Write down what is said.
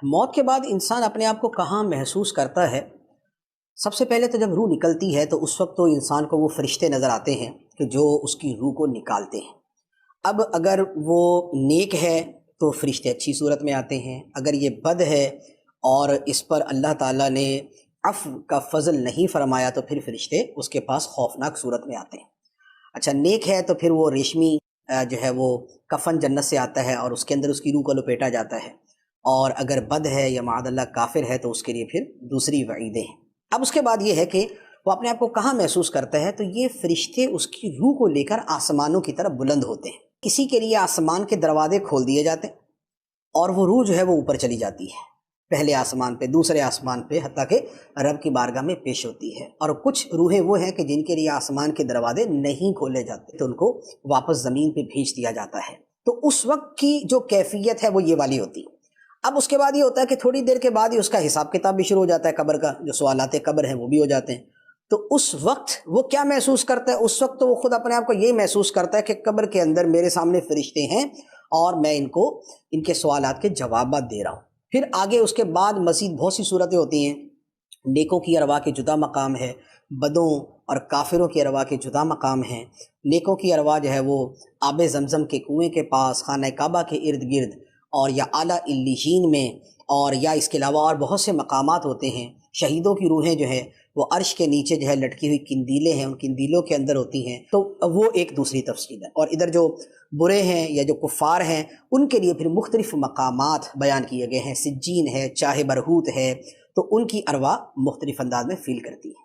موت کے بعد انسان اپنے آپ کو کہاں محسوس کرتا ہے؟ سب سے پہلے تو جب روح نکلتی ہے تو اس وقت تو انسان کو وہ فرشتے نظر آتے ہیں کہ جو اس کی روح کو نکالتے ہیں۔ اب اگر وہ نیک ہے تو فرشتے اچھی صورت میں آتے ہیں، اگر یہ بد ہے اور اس پر اللہ تعالیٰ نے عفو کا فضل نہیں فرمایا تو پھر فرشتے اس کے پاس خوفناک صورت میں آتے ہیں۔ اچھا، نیک ہے تو پھر وہ ریشمی جو ہے وہ کفن جنت سے آتا ہے اور اس کے اندر اس کی روح کو لپیٹا جاتا ہے، اور اگر بد ہے یا معاذ اللہ کافر ہے تو اس کے لیے پھر دوسری وعیدیں ہیں۔ اب اس کے بعد یہ ہے کہ وہ اپنے آپ کو کہاں محسوس کرتا ہے، تو یہ فرشتے اس کی روح کو لے کر آسمانوں کی طرف بلند ہوتے ہیں۔ کسی کے لیے آسمان کے دروازے کھول دیے جاتے ہیں اور وہ روح جو ہے وہ اوپر چلی جاتی ہے، پہلے آسمان پہ، دوسرے آسمان پہ، حتیٰ کہ رب کی بارگاہ میں پیش ہوتی ہے۔ اور کچھ روحیں وہ ہیں کہ جن کے لیے آسمان کے دروازے نہیں کھولے جاتے تو ان کو واپس زمین پہ بھیج دیا جاتا ہے۔ تو اس وقت کی جو کیفیت ہے وہ یہ والی ہوتی ہے۔ اب اس کے بعد یہ ہوتا ہے کہ تھوڑی دیر کے بعد ہی اس کا حساب کتاب بھی شروع ہو جاتا ہے، قبر کا جو سوالات قبر ہیں وہ بھی ہو جاتے ہیں۔ تو اس وقت وہ کیا محسوس کرتا ہے؟ اس وقت تو وہ خود اپنے آپ کو یہ محسوس کرتا ہے کہ قبر کے اندر میرے سامنے فرشتے ہیں اور میں ان کے سوالات کے جوابات دے رہا ہوں۔ پھر آگے اس کے بعد مزید بہت سی صورتیں ہوتی ہیں۔ نیکوں کی ارواح کے جدا مقام ہے، بدوں اور کافروں کی ارواح کے جدا مقام ہیں۔ نیکوں کی ارواح جو ہے وہ آب زمزم کے کنویں کے پاس، خانہ کعبہ کے ارد گرد، اور یا اعلیٰ علیین میں، اور یا اس کے علاوہ اور بہت سے مقامات ہوتے ہیں۔ شہیدوں کی روحیں جو ہے وہ عرش کے نیچے جو ہے لٹکی ہوئی قندیلیں ہیں، ان قندیلوں کے اندر ہوتی ہیں، تو وہ ایک دوسری تفصیل ہے۔ اور ادھر جو برے ہیں یا جو کفار ہیں ان کے لیے پھر مختلف مقامات بیان کیے گئے ہیں۔ سجین ہے، چاہے برہوت ہے، تو ان کی ارواح مختلف انداز میں فیل کرتی ہے۔